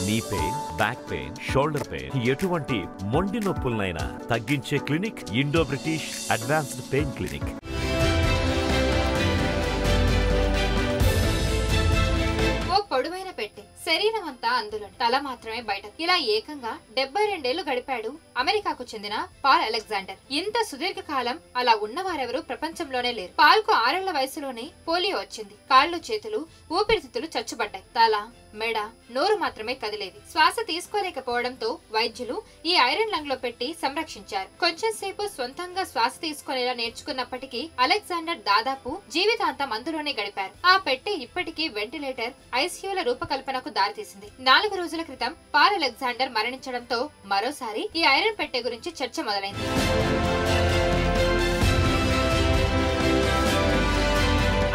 Knee pain, back pain, shoulder pain, ఎటువంటి మొండి నొప్పులనైనా తగ్గించే clinic Indo British advanced pain clinic. పొడవైన పెట్టె, శరీరం అంతా అందులో, తల మాత్రమే బయట. ఇలా ఏకంగా 72 ఏళ్లు గడిపాడు అమెరికాకు చెందిన పాల్ అలెగ్జాండర్. ఇంత సుదీర్ఘకాలం అలా ఉన్నవారెవరూ ప్రపంచంలోనే లేరు. పాల్ కు 6 ఏళ్ల వయసులోనే పోలియో వచ్చింది. కాళ్ళు, చేతులు, ఊపిరితిత్తులు చచ్చుబడ్డాయి. తల, మెడ, నోరు మాత్రమే కదిలేవి. శ్వాస తీసుకోలేకపోవడంతో వైద్యులు ఈ ఐరన్ లంగ్ లో పెట్టి సంరక్షించారు. కొంచెం సేపు సొంతంగా శ్వాస తీసుకునేలా నేర్చుకున్నప్పటికీ అలెగ్జాండర్ దాదాపు జీవితాంతం అందులోనే గడిపారు. ఆ పెట్టె ఇప్పటికీ వెంటిలేటర్, ఐసీయూల రూపకల్పనకు దారితీసింది. 4 రోజుల క్రితం పాల్ అలెగ్జాండర్ మరణించడంతో మరోసారి ఈ ఐరన్ పెట్టె గురించి చర్చ మొదలైంది.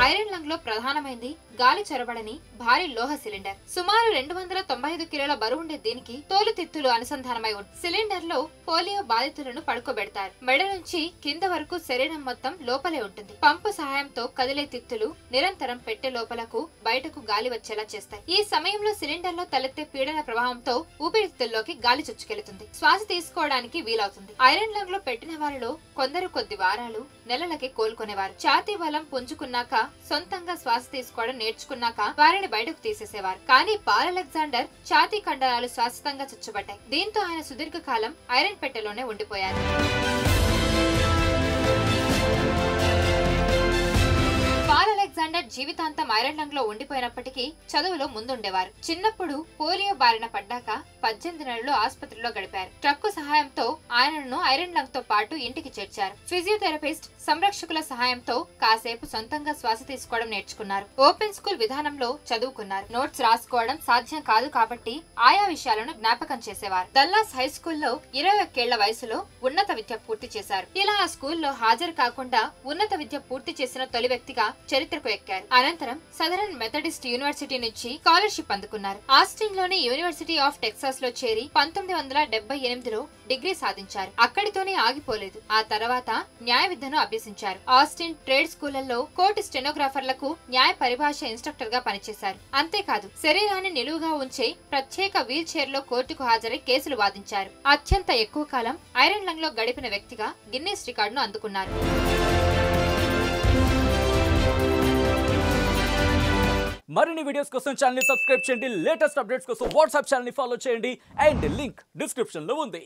ఐరన్ లంగ్ లో ప్రధానమైంది గాలి చొరబడని భారీ లోహ సిలిండర్. సుమారు 295 కిలోల బరువుండే దీనికి తోలుతిత్తులు అనుసంధానమై ఉంది. సిలిండర్ లో పోలియో బాధితులను పడుకోబెడతారు. మెడ నుంచి కింద వరకు శరీరం మొత్తం లోపలే ఉంటుంది. పంపు సహాయంతో కదిలే తిత్తులు నిరంతరం పెట్టె లోపలకు, బయటకు గాలి వచ్చేలా చేస్తాయి. ఈ సమయంలో సిలిండర్ లో తలెత్తే పీడన ప్రభావంతో ఊపిరితిత్తుల్లోకి గాలి చొచ్చుకెళ్తుంది. శ్వాస తీసుకోవడానికి వీలవుతుంది. ఐరన్ లంగ్ లో పెట్టిన వారిలో కొందరు కొద్ది వారాలు, నెలలకి కోలుకునేవారు. ఛాతీ బలం పుంజుకున్నాక, సొంతంగా శ్వాస తీసుకోవడం నేర్చుకున్నాక వారిని బయటకు తీసేసేవారు. కానీ పాల్ అలెగ్జాండర్ ఛాతీ కండరాలు శాశ్వతంగా చచ్చుబడ్డాయి. దీంతో ఆయన సుదీర్ఘకాలం ఐరన్ పెట్టెలోనే ఉండిపోయారు. పాల్ అలెగ్జాండర్ జీవితాంతం ఐరన్ లంగ్ లో ఉండిపోయినప్పటికీ చదువులో ముందుండేవారు. చిన్నప్పుడు పోలియో బారిన పడ్డాక 18 నెలలు ఆసుపత్రిలో గడిపారు. ట్రక్కు సహాయంతో ఆయనను ఐరన్ లంగ్ తో పాటు ఇంటికి చేర్చారు. ఫిజియోథెరపిస్ట్, సంరక్షకుల సహాయంతో కాసేపు సొంతంగా శ్వాస తీసుకోవడం నేర్చుకున్నారు. ఓపెన్ స్కూల్ విధానంలో చదువుకున్నారు. నోట్స్ రాసుకోవడం సాధ్యం కాదు కాబట్టి ఆయా విషయాలను జ్ఞాపకం చేసేవారు. డల్లాస్ హై స్కూల్లో 21 ఏళ్ల వయసులో ఉన్నత విద్య పూర్తి చేశారు. ఇలా ఆ స్కూల్లో హాజరు కాకుండా ఉన్నత విద్య పూర్తి చేసిన తొలి వ్యక్తిగా చరిత్రకు ఎక్కారు. అనంతరం సదరన్ మెథడిస్ట్ యూనివర్సిటీ నుంచి స్కాలర్షిప్ అందుకున్నారు. ఆస్టిన్ లోని యూనివర్సిటీ ఆఫ్ టెక్సాస్ లో చేరి 1978లో డిగ్రీ సాధించారు. అక్కడితోనే ఆగిపోలేదు. ఆ తర్వాత న్యాయ విద్యను అభ్యసించారు. ఆస్టిన్ ట్రేడ్ స్కూళ్లలో కోర్టు స్టెనోగ్రాఫర్లకు న్యాయ పరిభాష ఇన్స్ట్రక్టర్ గా పనిచేశారు. అంతేకాదు, శరీరాన్ని నిలువుగా ఉంచే ప్రత్యేక వీల్ చైర్ లో కోర్టుకు హాజరై కేసులు వాదించారు. అత్యంత ఎక్కువ కాలం ఐరన్ లంగ్ లో గడిపిన వ్యక్తిగా గిన్నెస్ రికార్డును అందుకున్నారు. మరిన్ని వీడియోస్ కోసం ఛానల్ ని సబ్స్క్రైబ్ చేయండి. లేటెస్ట్ అప్డేట్స్ కోసం వాట్సాప్ ఛానల్ ని ఫాలో చేయండి. అండ్ లింక్ డిస్క్రిప్షన్ లో ఉంది.